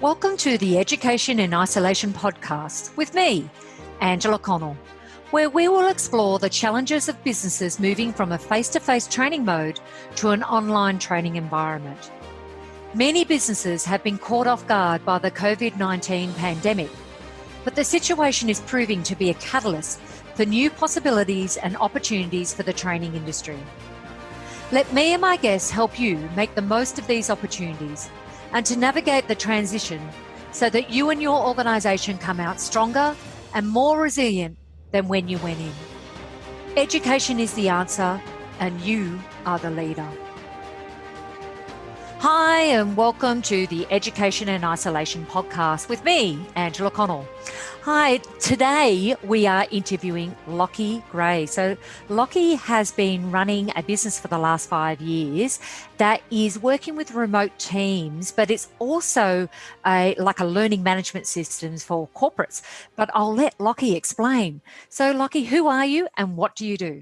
Welcome to the Education in Isolation podcast with me, Angela Connell, where we will explore the challenges of businesses moving from a face-to-face training mode to an online training environment. Many businesses have been caught off guard by the COVID-19 pandemic, but the situation is proving to be a catalyst for new possibilities and opportunities for the training industry. Let me and my guests help you make the most of these opportunities and to navigate the transition so that you and your organisation come out stronger and more resilient than when you went in. Education is the answer and you are the leader. Hi and welcome to the Education in Isolation podcast with me, Angela Connell. Hi, today we are interviewing Lachy Gray. So Lachy has been running a business for the last 5 years that is working with remote teams, but it's also like a learning management systems for corporates. But I'll let Lachy explain. So Lachy, who are you and what do you do?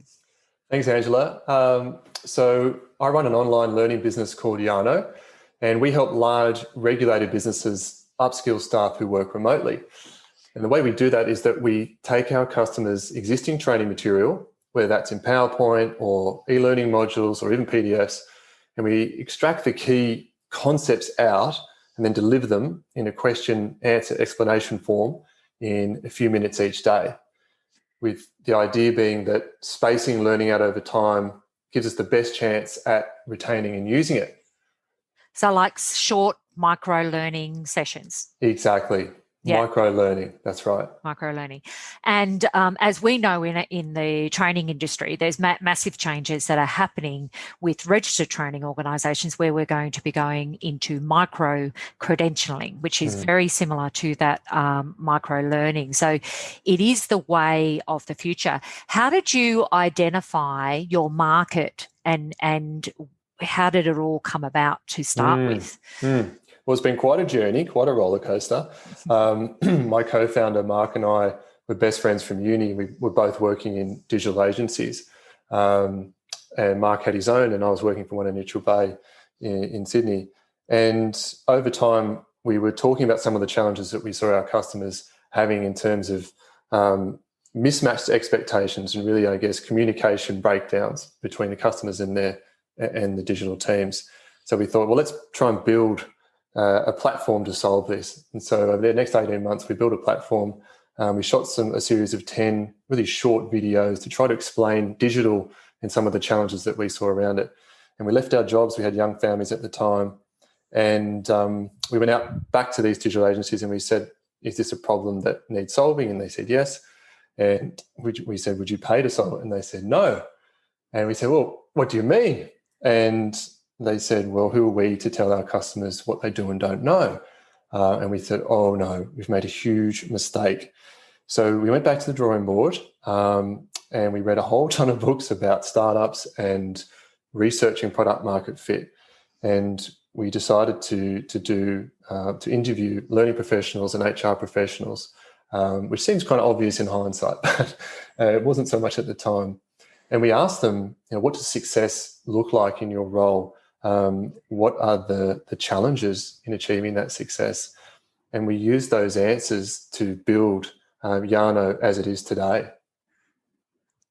Thanks, Angela. So I run an online learning business called Yarno, and we help large regulated businesses upskill staff who work remotely. And the way we do that is that we take our customers' existing training material, whether that's in PowerPoint or e-learning modules or even PDFs, and we extract the key concepts out and then deliver them in a question, answer, explanation form in a few minutes each day, with the idea being that spacing learning out over time gives us the best chance at retaining and using it. So like short micro learning sessions. Exactly. Yeah. Micro learning. That's right. Micro learning. And as we know in the training industry, there's massive changes that are happening with registered training organisations where we're going to be going into micro credentialing, which is very similar to that micro learning. So it is the way of the future. How did you identify your market and how did it all come about to start with? Well, it's been quite a journey, quite a roller coaster. My co-founder, Mark, and I were best friends from uni. We were both working in digital agencies. And Mark had his own, and I was working for one in Neutral Bay in Sydney. And over time, we were talking about some of the challenges that we saw our customers having in terms of mismatched expectations and really, I guess, communication breakdowns between the customers and the digital teams. So we thought, well, let's try and build a platform to solve this. And so over the next 18 months, we built a platform. We shot a series of 10 really short videos to try to explain digital and some of the challenges that we saw around it. And we left our jobs. We had young families at the time. And we went out back to these digital agencies and we said, is this a problem that needs solving? And they said, yes. And we said, would you pay to solve it? And they said, no. And we said, well, what do you mean? And they said, well, who are we to tell our customers what they do and don't know? And we said, oh, no, we've made a huge mistake. So we went back to the drawing board and we read a whole ton of books about startups and researching product market fit. And we decided to interview learning professionals and HR professionals, which seems kind of obvious in hindsight, but it wasn't so much at the time. And we asked them, what does success look like in your role? What are the challenges in achieving that success? And we use those answers to build Yarno as it is today.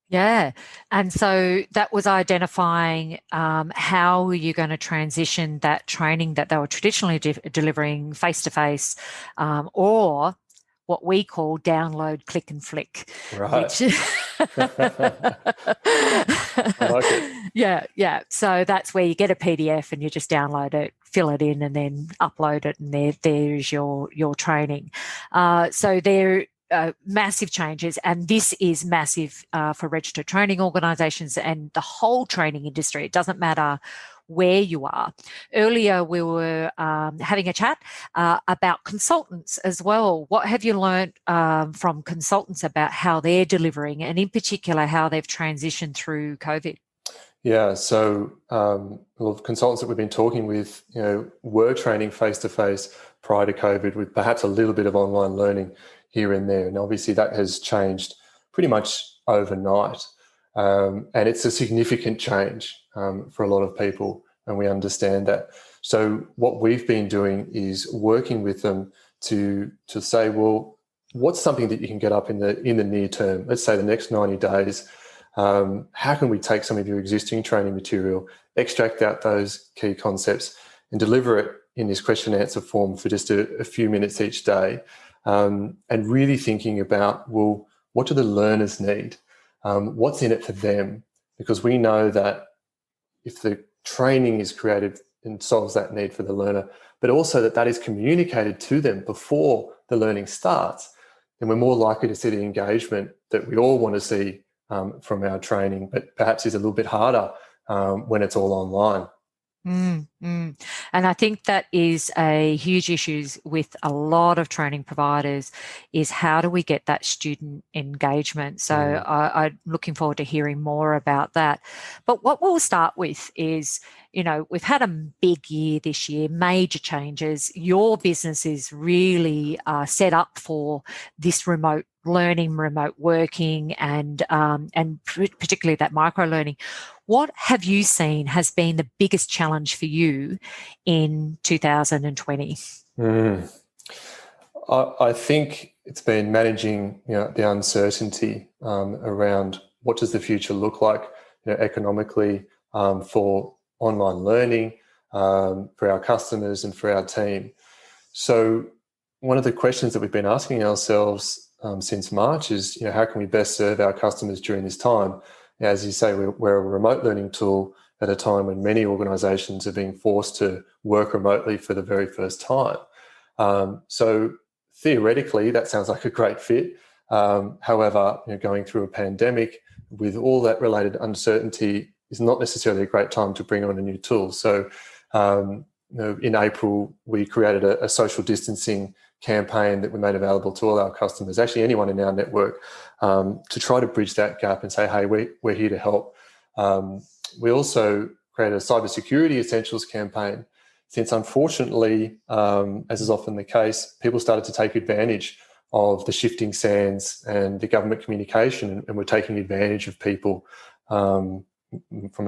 Yeah. And so that was identifying how were you going to transition that training that they were traditionally delivering face-to-face or what we call download, click and flick. Right. I like it. Yeah. So that's where you get a PDF and you just download it, fill it in and then upload it and there is your training. So there massive changes, and this is massive for registered training organisations and the whole training industry. It doesn't matter where you are. Earlier, we were having a chat about consultants as well. What have you learned from consultants about how they're delivering and in particular how they've transitioned through COVID? Yeah, so a lot of consultants that we've been talking with, were training face-to-face prior to COVID with perhaps a little bit of online learning here and there. And obviously that has changed pretty much overnight. And it's a significant change for a lot of people, and we understand that. So what we've been doing is working with them to say, well, what's something that you can get up in the near term? Let's say the next 90 days. How can we take some of your existing training material, extract out those key concepts, and deliver it in this question and answer form for just a few minutes each day? And really thinking about, well, what do the learners need? What's in it for them? Because we know that if the training is created and solves that need for the learner, but also that is communicated to them before the learning starts, then we're more likely to see the engagement that we all want to see from our training, but perhaps is a little bit harder when it's all online. And I think that is a huge issue with a lot of training providers, is how do we get that student engagement? So I'm looking forward to hearing more about that. But what we'll start with is, we've had a big year this year, major changes. Your business is really set up for this remote learning, remote working, and particularly that micro learning. What have you seen has been the biggest challenge for you in 2020? I think it's been managing, the uncertainty around what does the future look like, economically, for online learning, for our customers and for our team. So one of the questions that we've been asking ourselves since March is, how can we best serve our customers during this time? As you say, we're a remote learning tool at a time when many organisations are being forced to work remotely for the very first time. So theoretically, that sounds like a great fit. However, going through a pandemic with all that related uncertainty is not necessarily a great time to bring on a new tool. So in April, we created a social distancing campaign that we made available to all our customers, actually anyone in our network, to try to bridge that gap and say, hey, we're here to help. We also created a cybersecurity essentials campaign, since unfortunately, as is often the case, people started to take advantage of the shifting sands and the government communication, and we're taking advantage of people from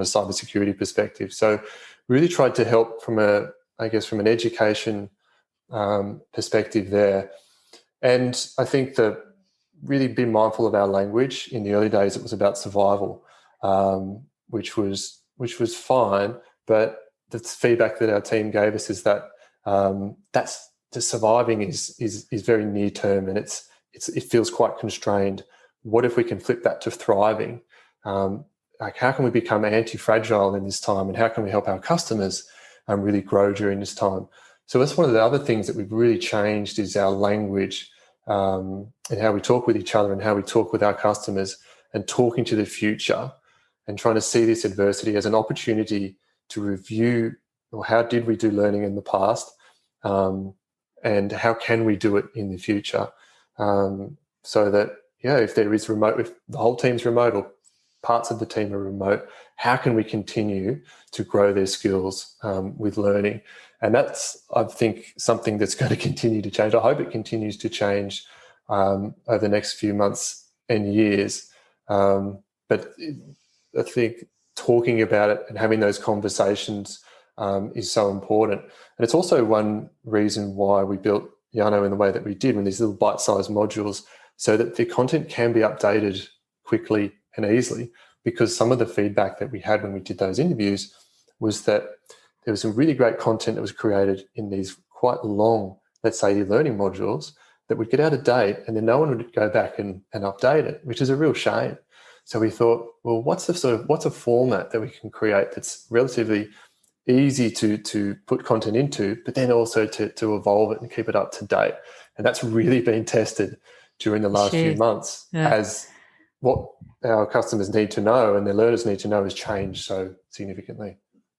a cybersecurity perspective. So really tried to help from an education perspective there. And I think that really be mindful of our language. In the early days, it was about survival, which was fine. But the feedback that our team gave us is that that's the surviving is very near term, and it feels quite constrained. What if we can flip that to thriving? Like, how can we become anti-fragile in this time, and how can we help our customers really grow during this time? So that's one of the other things that we've really changed, is our language and how we talk with each other and how we talk with our customers, and talking to the future and trying to see this adversity as an opportunity to review, or how did we do learning in the past, and how can we do it in the future, so that, if there is remote, if the whole team's remote or parts of the team are remote, how can we continue to grow their skills with learning? And that's, I think, something that's going to continue to change. I hope it continues to change over the next few months and years. But I think talking about it and having those conversations is so important. And it's also one reason why we built Yarno in the way that we did, with these little bite-sized modules, so that the content can be updated quickly and easily. Because some of the feedback that we had when we did those interviews was that there was some really great content that was created in these quite long, let's say, learning modules that would get out of date, and then no one would go back and update it, which is a real shame. So we thought, well, what's a format that we can create that's relatively easy to put content into, but then also to evolve it and keep it up to date. And that's really been tested during the last few months, as what our customers need to know and their learners need to know has changed so significantly.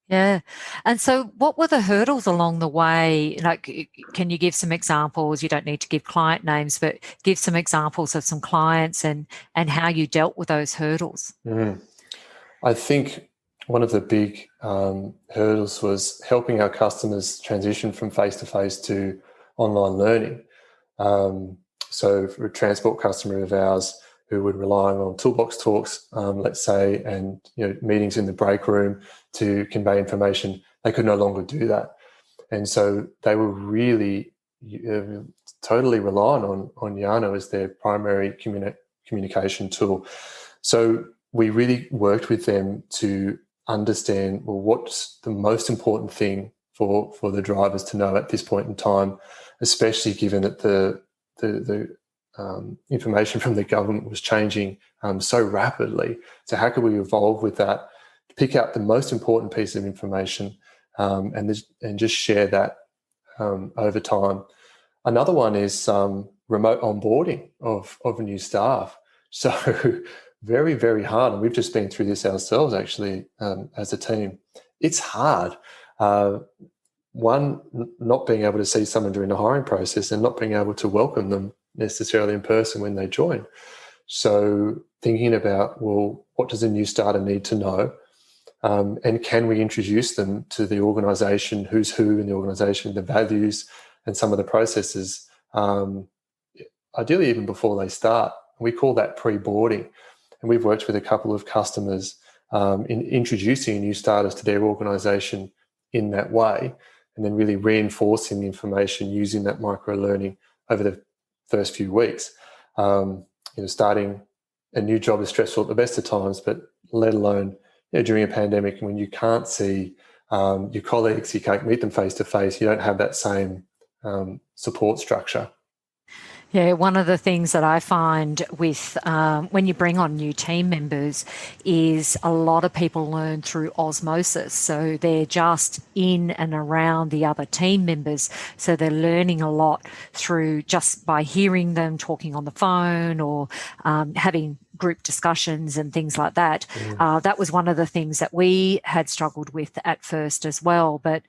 Yeah. And so what were the hurdles along the way? Like, can you give some examples? You don't need to give client names, but give some examples of some clients and how you dealt with those hurdles. I think one of the big hurdles was helping our customers transition from face-to-face to online learning. So for a transport customer of ours who were relying on toolbox talks, let's say, and meetings in the break room to convey information, they could no longer do that. And so they were really totally reliant on Yarno as their primary communication tool. So we really worked with them to understand, well, what's the most important thing for the drivers to know at this point in time, especially given that the information from the government was changing so rapidly. So how could we evolve with that, pick out the most important piece of information and just share that over time. Another one is remote onboarding of new staff. So very, very hard. And we've just been through this ourselves, actually, as a team. It's hard. One, not being able to see someone during the hiring process and not being able to welcome them necessarily in person when they join. So thinking about, well, what does a new starter need to know? And can we introduce them to the organisation, who's who in the organisation, the values and some of the processes, ideally even before they start. We call that pre-boarding. And we've worked with a couple of customers in introducing new starters to their organisation in that way, and then really reinforcing the information using that micro-learning over the first few weeks. Starting a new job is stressful at the best of times, but let alone during a pandemic when you can't see your colleagues, you can't meet them face to face, you don't have that same support structure. Yeah, one of the things that I find with when you bring on new team members is a lot of people learn through osmosis. So they're just in and around the other team members. So they're learning a lot through just by hearing them talking on the phone or having group discussions and things like that. That was one of the things that we had struggled with at first as well, but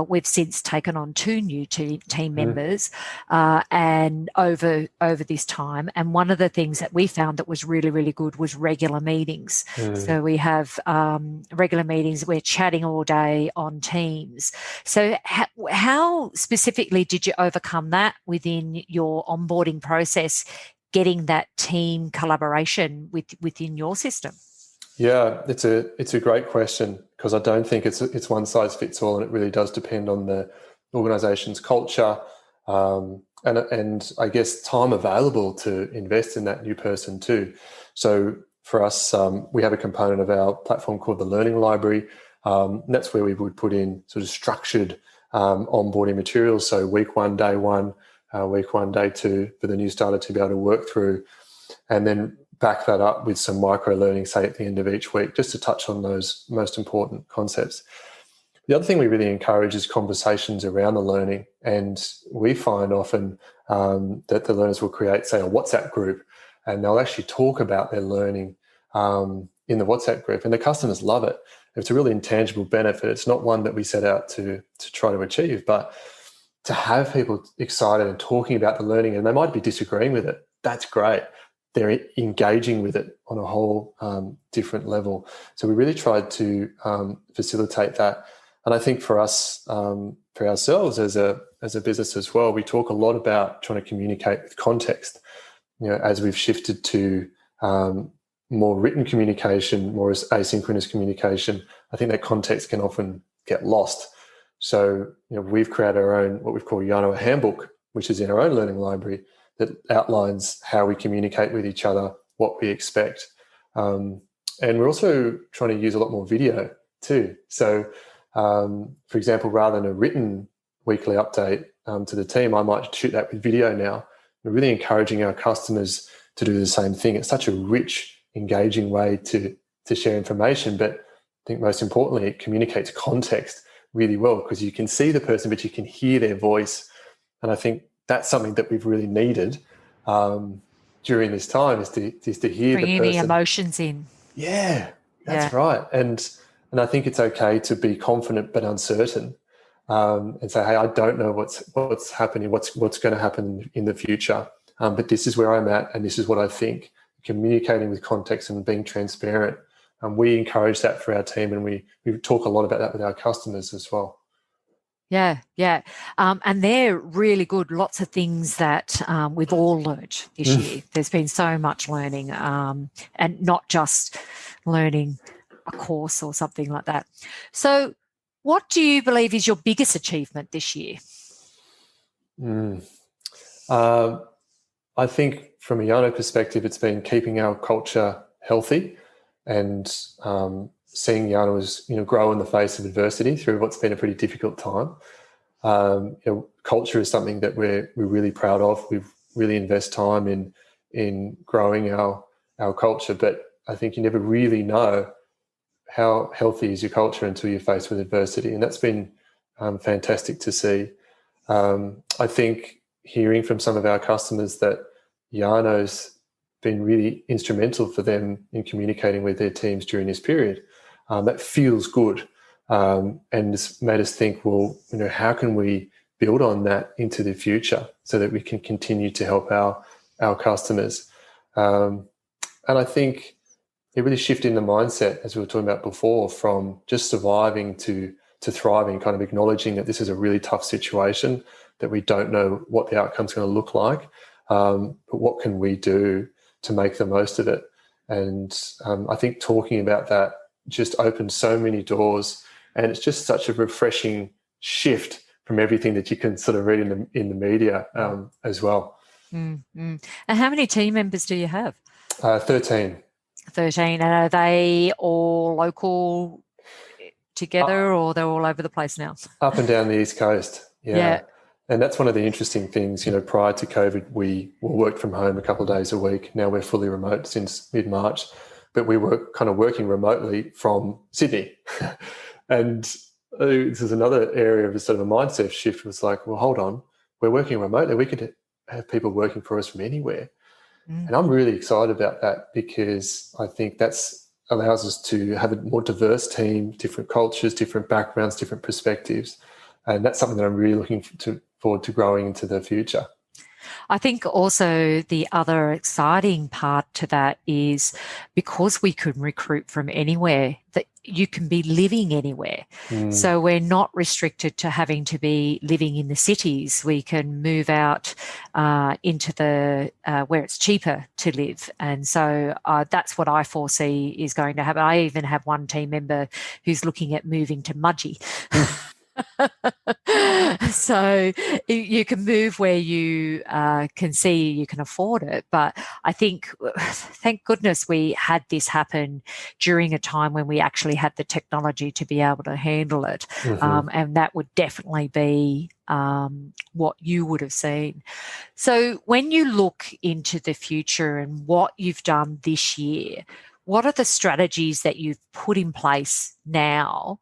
we've since taken on 2 new team members and over this time. And one of the things that we found that was really, really good was regular meetings. So we have regular meetings. We're chatting all day on Teams. So how specifically did you overcome that within your onboarding process, getting that team collaboration within your system? Yeah, it's a great question, because I don't think it's one size fits all, and it really does depend on the organisation's culture and I guess time available to invest in that new person too. So for us, we have a component of our platform called the Learning Library. And that's where we would put in sort of structured onboarding materials. So week 1, day 1, week 1, day 2 for the new starter to be able to work through, and then back that up with some micro learning, say at the end of each week, just to touch on those most important concepts. The other thing we really encourage is conversations around the learning, and we find often that the learners will create, say, a WhatsApp group, and they'll actually talk about their learning in the WhatsApp group, and the customers love it. It's a really intangible benefit. It's not one that we set out to try to achieve, but to have people excited and talking about the learning, and they might be disagreeing with it, that's great. They're engaging with it on a whole different level. So we really tried to facilitate that. And I think for us, for ourselves as a business as well, we talk a lot about trying to communicate with context. As we've shifted to more written communication, more asynchronous communication, I think that context can often get lost. So we've created our own, what we've called Yarno handbook, which is in our own learning library, that outlines how we communicate with each other, what we expect. And we're also trying to use a lot more video too. So, for example, rather than a written weekly update to the team, I might shoot that with video now. We're really encouraging our customers to do the same thing. It's such a rich, engaging way to share information, but I think most importantly, it communicates context really well, because you can see the person, but you can hear their voice. And I think that's something that we've really needed during this time, is to hear Bringing the person. the emotions in. Yeah, that's right. And I think it's okay to be confident but uncertain, and say, hey, I don't know what's happening, what's going to happen in the future, but this is where I'm at, and this is what I think. Communicating with context and being transparent. We encourage that for our team, and we talk a lot about that with our customers as well. Yeah. And they're really good. Lots of things that we've all learned this year. There's been so much learning, and not just learning a course or something like that. So What do you believe is your biggest achievement this year? I think from a Yarno perspective, it's been keeping our culture healthy and seeing Yarno as, grow in the face of adversity through what's been a pretty difficult time. Culture is something that we're really proud of. We really invest time in growing our culture, but I think you never really know how healthy is your culture until you're faced with adversity, and that's been fantastic to see. I think hearing from some of our customers that Yarno's been really instrumental for them in communicating with their teams during this period, that feels good, and it's made us think, well, how can we build on that into the future so that we can continue to help our customers. And I think it really shifted in the mindset, as we were talking about before, from just surviving to thriving, kind of acknowledging that this is a really tough situation, that we don't know what the outcome's going to look like, but what can we do to make the most of it? And I think talking about that just opened so many doors, and it's just such a refreshing shift from everything that you can sort of read in the media as well. Mm-hmm. And how many team members do you have? 13. 13. And are they all local together, or they're all over the place now? Up and down the East Coast, yeah. And that's one of the interesting things. Prior to COVID, we worked from home a couple of days a week. Now we're fully remote since mid-March, but we were kind of working remotely from Sydney. And this is another area of a sort of a mindset shift. It was like, well, hold on, we're working remotely. We could have people working for us from anywhere. And I'm really excited about that, because I think that's allows us to have a more diverse team, different cultures, different backgrounds, different perspectives. And that's something that I'm really looking forward to growing into the future. I think also the other exciting part to that is, because we can recruit from anywhere, that you can be living anywhere. So we're not restricted to having to be living in the cities. We can move out into the where it's cheaper to live. And so that's what I foresee is going to happen. I even have one team member who's looking at moving to Mudgee. So you can move where you can see you can afford it. But I think, thank goodness we had this happen during a time when we actually had the technology to be able to handle it. And that would definitely be what you would have seen. So when you look into the future and what you've done this year, what are the strategies that you've put in place now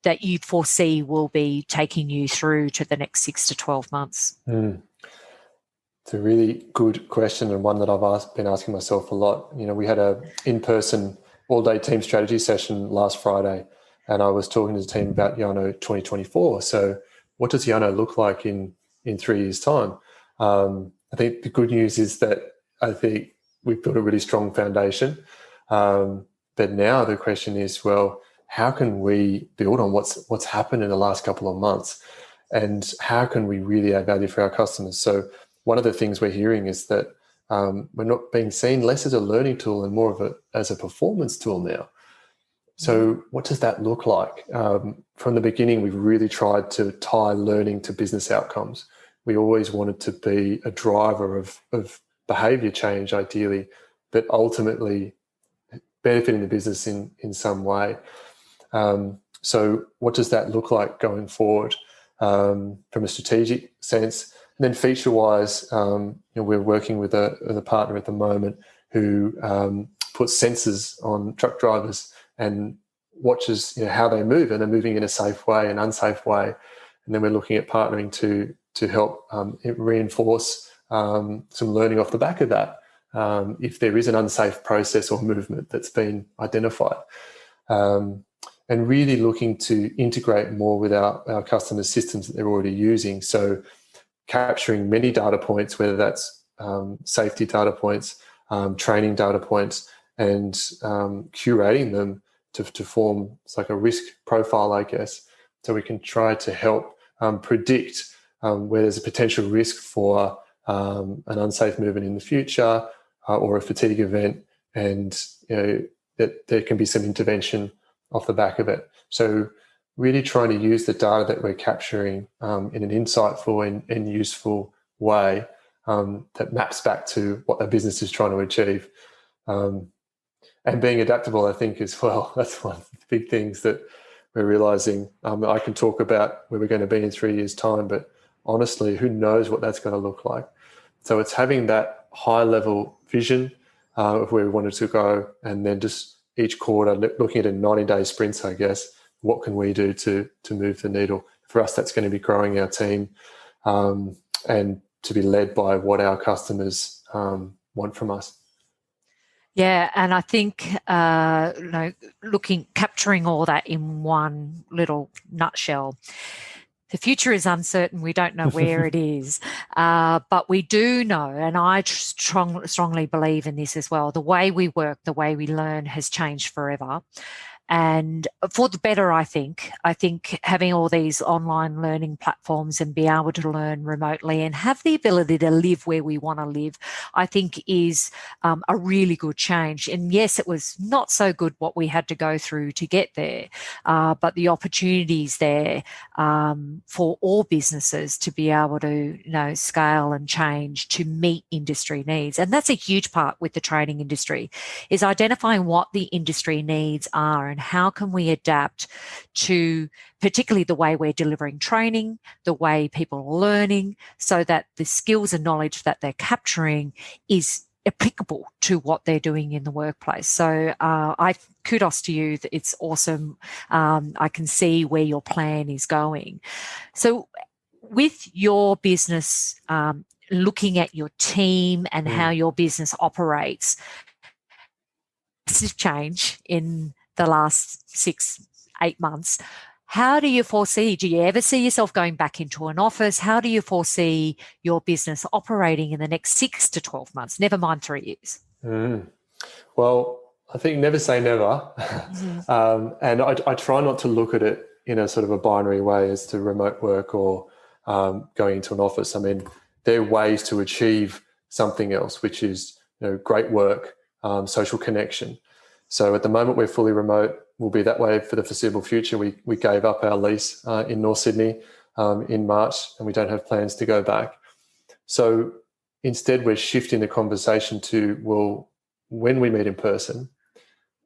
that you foresee will be taking you through to the next 6 to 12 months? It's a really good question, and one that I've been asking myself a lot. We had a in-person all-day team strategy session last Friday, and I was talking to the team about Yarno 2024. So what does Yarno look like in 3 years' time? I think the good news is that I think we've built a really strong foundation. But now the question is, well, how can we build on what's happened in the last couple of months, and how can we really add value for our customers? So one of the things we're hearing is that we're not being seen less as a learning tool and more as a performance tool now. So what does that look like? From the beginning, we've really tried to tie learning to business outcomes. We always wanted to be a driver of behavior change, ideally, but ultimately benefiting the business in some way. So what does that look like going forward from a strategic sense? And then feature-wise, we're working with a partner at the moment who puts sensors on truck drivers and watches how they move, and they're moving in a safe way, an unsafe way. And then we're looking at partnering to help reinforce some learning off the back of that, if there is an unsafe process or movement that's been identified. And really looking to integrate more with our customers' systems that they're already using. So capturing many data points, whether that's safety data points, training data points, and curating them to form it's like a risk profile, I guess, so we can try to help predict where there's a potential risk for an unsafe movement in the future or a fatigue event, and that there can be some intervention off the back of it. So really trying to use the data that we're capturing in an insightful and useful way that maps back to what the business is trying to achieve. And being adaptable, I think, as well. That's one of the big things that we're realizing. I can talk about where we're going to be in 3 years' time, but honestly, who knows what that's going to look like? So it's having that high-level vision of where we wanted to go, and then just each quarter looking at a 90-day sprints, I guess. What can we do to move the needle? For us, that's going to be growing our team and to be led by what our customers want from us. Yeah, and I think capturing all that in one little nutshell. The future is uncertain. We don't know where it is, but we do know, and I strongly believe in this as well. The way we work, the way we learn has changed forever. And for the better, I think having all these online learning platforms and be able to learn remotely and have the ability to live where we want to live, I think is a really good change. And yes, it was not so good what we had to go through to get there, but the opportunities there for all businesses to be able to, scale and change to meet industry needs. And that's a huge part with the training industry, is identifying what the industry needs are and how can we adapt to particularly the way we're delivering training, the way people are learning, so that the skills and knowledge that they're capturing is applicable to what they're doing in the workplace. So I kudos to you. It's awesome. I can see where your plan is going. So with your business, looking at your team and how your business operates, massive change in the last 6-8 months. How do you foresee, do you ever see yourself going back into an office? How do you foresee your business operating in the next 6 to 12 months, never mind 3 years? Well, I think never say never. And I try not to look at it in a sort of a binary way as to remote work or going into an office. I mean, there are ways to achieve something else, which is great work, social connection. So at the moment, we're fully remote. We'll be that way for the foreseeable future. We gave up our lease in North Sydney in March, and we don't have plans to go back. So instead, we're shifting the conversation to, well, when we meet in person,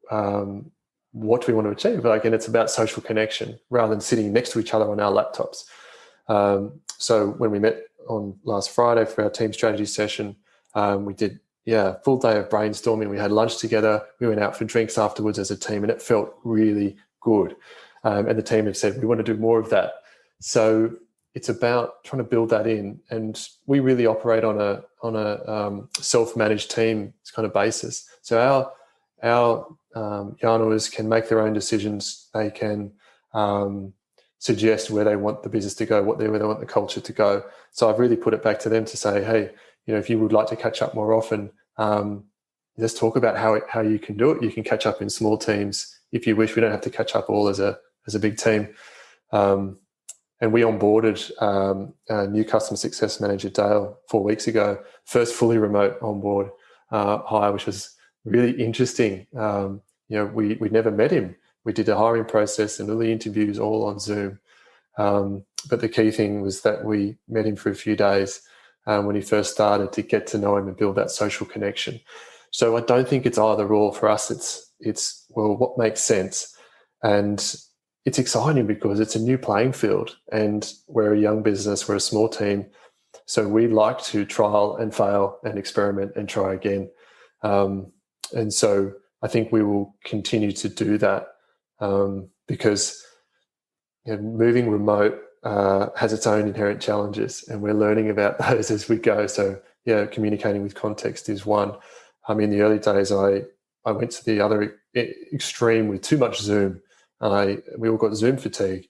what do we want to achieve? But again, it's about social connection rather than sitting next to each other on our laptops. So when we met on last Friday for our team strategy session, we did full day of brainstorming. We had lunch together. We went out for drinks afterwards as a team, and it felt really good. And the team have said, we want to do more of that. So it's about trying to build that in. And we really operate on a self-managed team kind of basis. So our Yarnoers can make their own decisions. They can suggest where they want the business to go, where they want the culture to go. So I've really put it back to them to say, hey, if you would like to catch up more often, let's talk about how you can do it. You can catch up in small teams if you wish. We don't have to catch up all as a big team. And we onboarded a new customer success manager, Dale, 4 weeks ago. First fully remote onboard hire, which was really interesting. We'd never met him. We did a hiring process and all the interviews all on Zoom. But the key thing was that we met him for a few days when he first started, to get to know him and build that social connection. So I don't think it's either or for us. It's what makes sense? And it's exciting because it's a new playing field, and we're a young business, we're a small team. So we like to trial and fail and experiment and try again. And so I think we will continue to do that because moving remote has its own inherent challenges, and we're learning about those as we go. So communicating with context is one. In the early days, I went to the other extreme with too much Zoom. We all got Zoom fatigue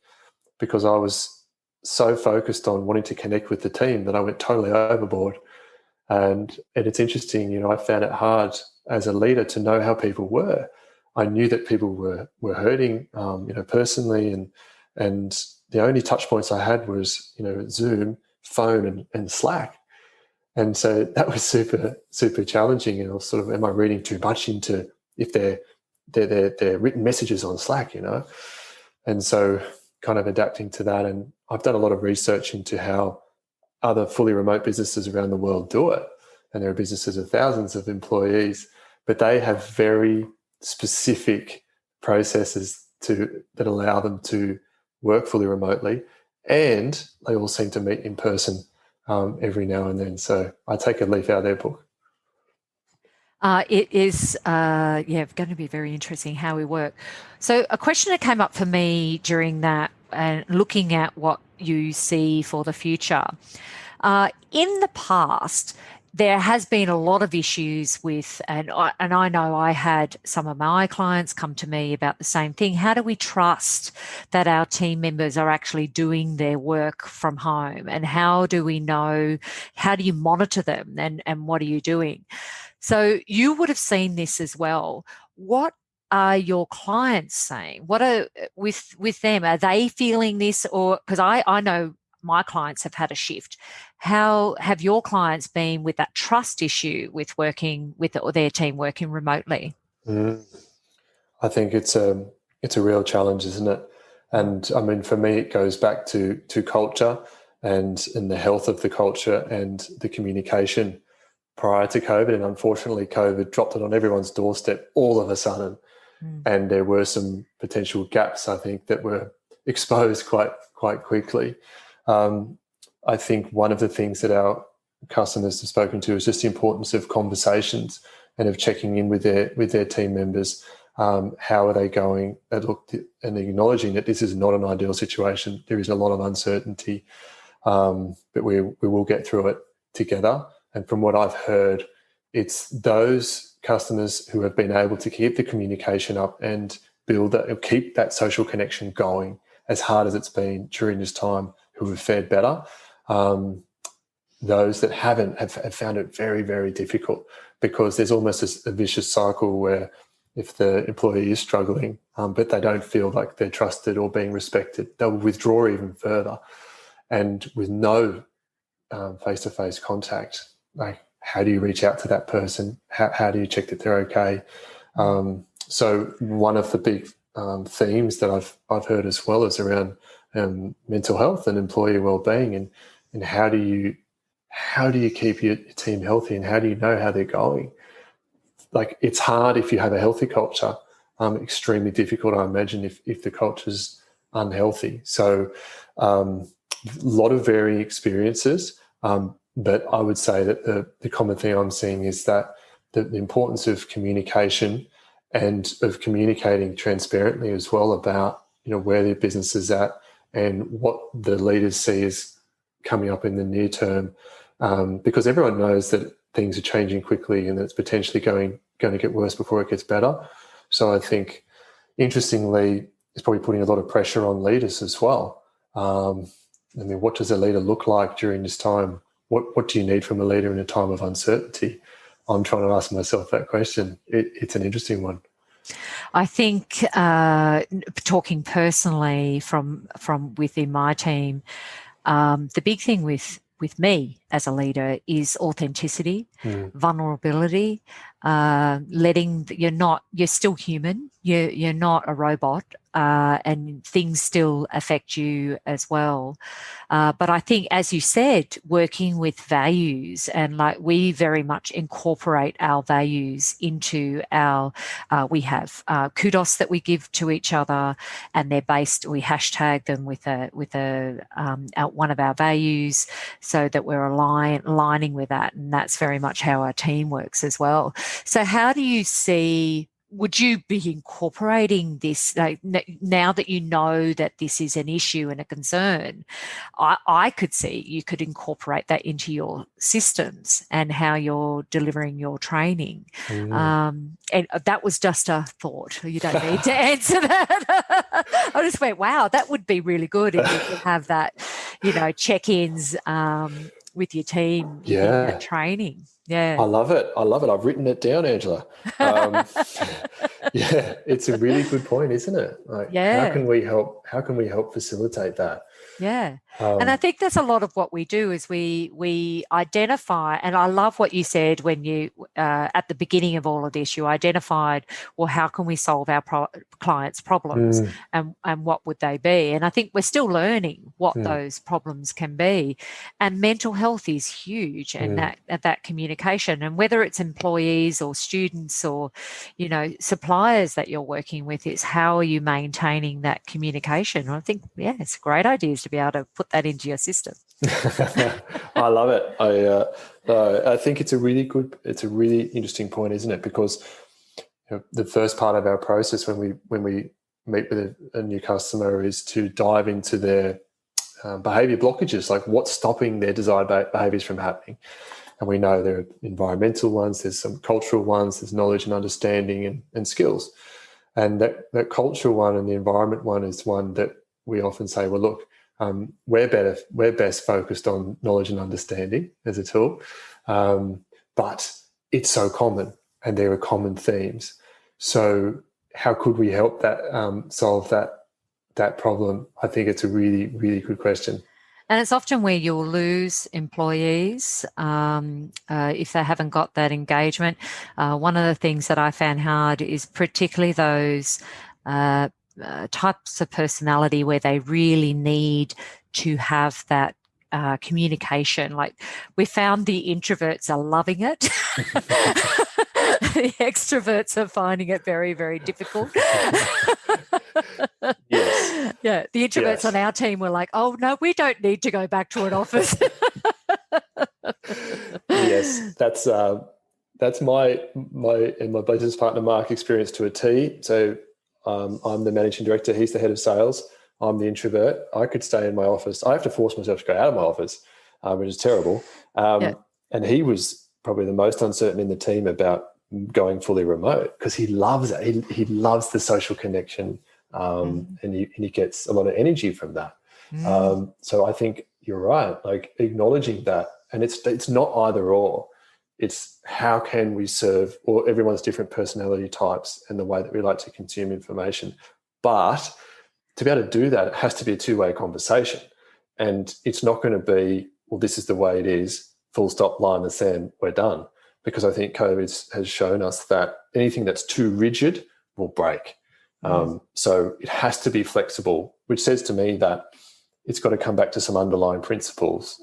because I was so focused on wanting to connect with the team that I went totally overboard. And it's interesting, I found it hard as a leader to know how people were. I knew that people were hurting, personally, and the only touch points I had was, Zoom, phone, and Slack. And so that was super, super challenging. And I was sort of, am I reading too much into if they're written messages on Slack, And so kind of adapting to that. And I've done a lot of research into how other fully remote businesses around the world do it. And there are businesses of thousands of employees, but they have very specific processes that allow them to work fully remotely, and they all seem to meet in person every now and then. So I take a leaf out of their book. It is, going to be very interesting how we work. So a question that came up for me during that and looking at what you see for the future. In the past, there has been a lot of issues with, and I know I had some of my clients come to me about the same thing. How do we trust that our team members are actually doing their work from home? And how do we know, how do you monitor them, and what are you doing? So you would have seen this as well. What are your clients saying? What are with them? Are they feeling this? Or because I know my clients have had a shift. How have your clients been with that trust issue with working with their team working remotely? I think it's a real challenge, isn't it? And I mean, for me, it goes back to culture and the health of the culture and the communication prior to COVID. And unfortunately, COVID dropped it on everyone's doorstep all of a sudden. And there were some potential gaps, I think, that were exposed quite quickly. I think one of the things that our customers have spoken to is just the importance of conversations and of checking in with their team members. How are they going? And acknowledging that this is not an ideal situation. There is a lot of uncertainty, but we will get through it together. And from what I've heard, it's those customers who have been able to keep the communication up and keep that social connection going as hard as it's been during this time, who have fared better. Those that haven't have found it very, very difficult, because there's almost a vicious cycle where if the employee is struggling, but they don't feel like they're trusted or being respected, they'll withdraw even further. And with no face-to-face contact, like, how do you reach out to that person? How do you check that they're okay? So one of the big themes that I've heard as well is around mental health and employee well-being, and how do you keep your team healthy, and how do you know how they're going? Like, it's hard if you have a healthy culture. Extremely difficult, I imagine, if the culture's unhealthy. So a lot of varying experiences, but I would say that the common thing I'm seeing is that the importance of communication and of communicating transparently as well about, where their business is at and what the leaders see as coming up in the near term, because everyone knows that things are changing quickly and that it's potentially going to get worse before it gets better. So I think, interestingly, it's probably putting a lot of pressure on leaders as well. What does a leader look like during this time? What do you need from a leader in a time of uncertainty? I'm trying to ask myself that question. It's an interesting one. I think talking personally from within my team, the big thing with me as a leader is authenticity, vulnerability, you're still human, you're not a robot, and things still affect you as well. But I think, as you said, working with values, and like, we very much incorporate our values into we have kudos that we give to each other, and we hashtag them with one of our values, so that we're aligning with that. And that's very much how our team works as well. So how do you see, would you be incorporating this, like, now that you know that this is an issue and a concern? I could see you could incorporate that into your systems and how you're delivering your training. And that was just a thought. You don't need to answer that. I just went, wow, that would be really good if you could have that, check-ins with your team in that training. Yeah. I love it. I've written it down, Angela. Yeah, it's a really good point, isn't it? Like, how can we help facilitate that? Yeah. And I think that's a lot of what we do is we identify, and I love what you said when you, at the beginning of all of this, you identified, well, how can we solve our clients' problems and what would they be? And I think we're still learning what those problems can be. And mental health is huge, and that communication, and whether it's employees or students or, you know, suppliers that you're working with, is how are you maintaining that communication? And I think, yeah, it's a great idea to be able to put that into your system. I love it. I think it's a really interesting point, isn't it? Because the first part of our process when we meet with a new customer is to dive into their behavior blockages, like what's stopping their desired behaviors from happening. And we know there are environmental ones, there's some cultural ones, there's knowledge and understanding and skills. And that cultural one and the environment one is one that we often say, well, look, we're best focused on knowledge and understanding as a tool, but it's so common and there are common themes. So how could we help that solve that problem? I think it's a really, really good question. And it's often where you'll lose employees if they haven't got that engagement. One of the things that I found hard is particularly those types of personality where they really need to have that communication. Like, we found the introverts are loving it. The extroverts are finding it very, very difficult. Yes. Yeah, the introverts on our team were like, oh, no, we don't need to go back to an office. Yes, that's my and my business partner Mark experience to a T. So I'm the managing director. He's the head of sales. I'm the introvert. I could stay in my office. I have to force myself to go out of my office, which is terrible. And he was probably the most uncertain in the team about going fully remote because he loves it. He loves the social connection, and he gets a lot of energy from that. So I think you're right. Like, acknowledging that, and it's not either or. It's how can we serve or everyone's different personality types and the way that we like to consume information. But to be able to do that, it has to be a two-way conversation. And it's not going to be, well, this is the way it is, full stop, line in the sand, we're done. Because I think COVID has shown us that anything that's too rigid will break. So it has to be flexible, which says to me that it's got to come back to some underlying principles.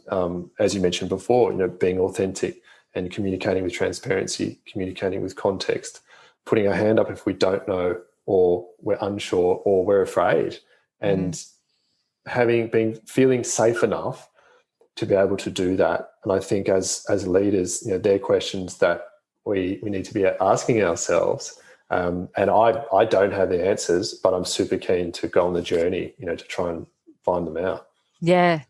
As you mentioned before, being authentic and communicating with transparency, communicating with context, putting our hand up if we don't know or we're unsure or we're afraid, and feeling safe enough to be able to do that. And I think as leaders, they're questions that we need to be asking ourselves. And I don't have the answers, but I'm super keen to go on the journey, to try and find them out. Yeah.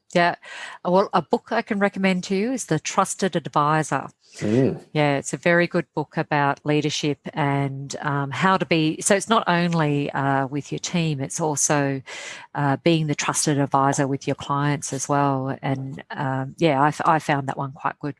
Well, a book I can recommend to you is The Trusted Advisor. Yeah, it's a very good book about leadership and how to be. So it's not only with your team, it's also being the trusted advisor with your clients as well. And I found that one quite good.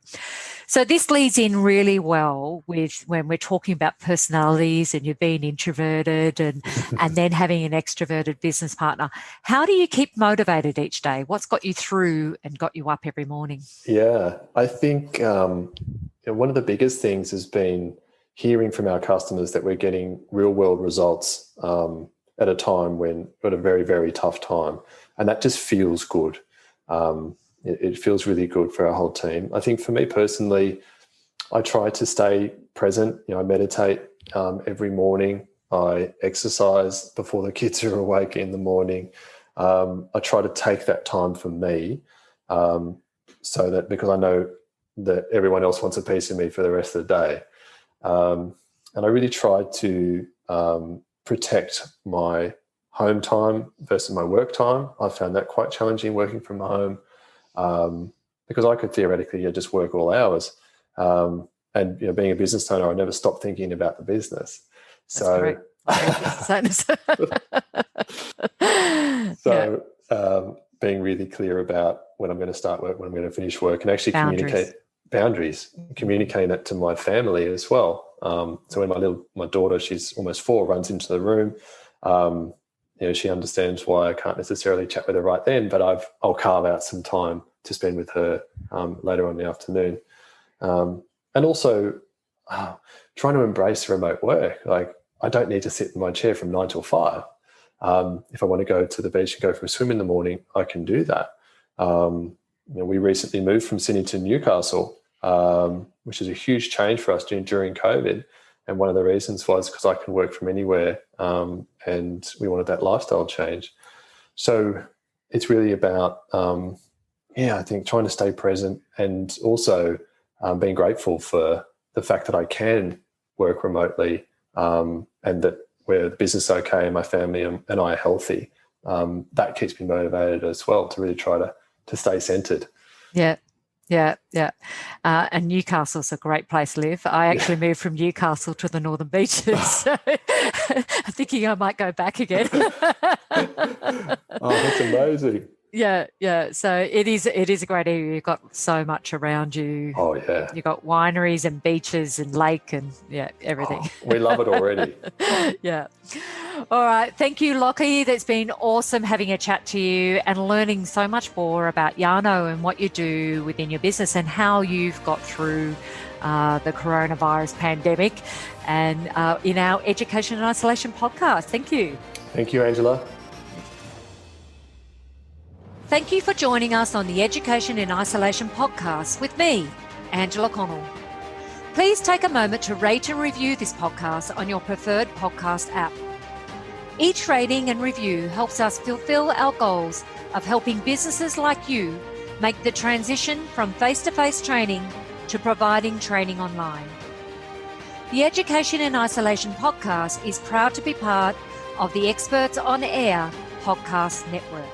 So this leads in really well with when we're talking about personalities and you're being introverted and then having an extroverted business partner. How do you keep motivated each day? What's got you through and got you up every morning? Yeah, I think one of the biggest things has been hearing from our customers that we're getting real world results at a time when we're at a very, very tough time. And that just feels good. It feels really good for our whole team. I think for me personally, I try to stay present. I meditate every morning. I exercise before the kids are awake in the morning. I try to take that time for me so that, because I know that everyone else wants a piece of me for the rest of the day. And I really try to protect my home time versus my work time. I found that quite challenging working from home because I could theoretically just work all hours. And being a business owner, I never stopped thinking about the business. So, being really clear about when I'm going to start work, when I'm going to finish work, and actually communicate boundaries, communicating that to my family as well. So when my daughter, she's almost 4, runs into the room, she understands why I can't necessarily chat with her right then, but I'll carve out some time to spend with her later on in the afternoon. And also trying to embrace remote work. Like, I don't need to sit in my chair from 9 till 5. If I want to go to the beach and go for a swim in the morning, I can do that. We recently moved from Sydney to Newcastle, which is a huge change for us during COVID. And one of the reasons was because I can work from anywhere, and we wanted that lifestyle change. So it's really about, I think trying to stay present, and also being grateful for the fact that I can work remotely, and that we're the business okay and my family and I are healthy. That keeps me motivated as well to really try to stay centered. Yeah. And Newcastle's a great place to live. I actually moved from Newcastle to the Northern Beaches, so I'm thinking I might go back again. Oh, that's amazing. Yeah. So it is a great area. You've got so much around you. Oh, yeah. You've got wineries and beaches and lake and everything. Oh, we love it already. Yeah. All right. Thank you, Lachy. That's been awesome having a chat to you and learning so much more about Yarno and what you do within your business and how you've got through the coronavirus pandemic, and in our Education and Isolation podcast. Thank you. Thank you, Angela. Thank you for joining us on the Education in Isolation podcast with me, Angela Connell. Please take a moment to rate and review this podcast on your preferred podcast app. Each rating and review helps us fulfill our goals of helping businesses like you make the transition from face-to-face training to providing training online. The Education in Isolation podcast is proud to be part of the Experts on Air podcast network.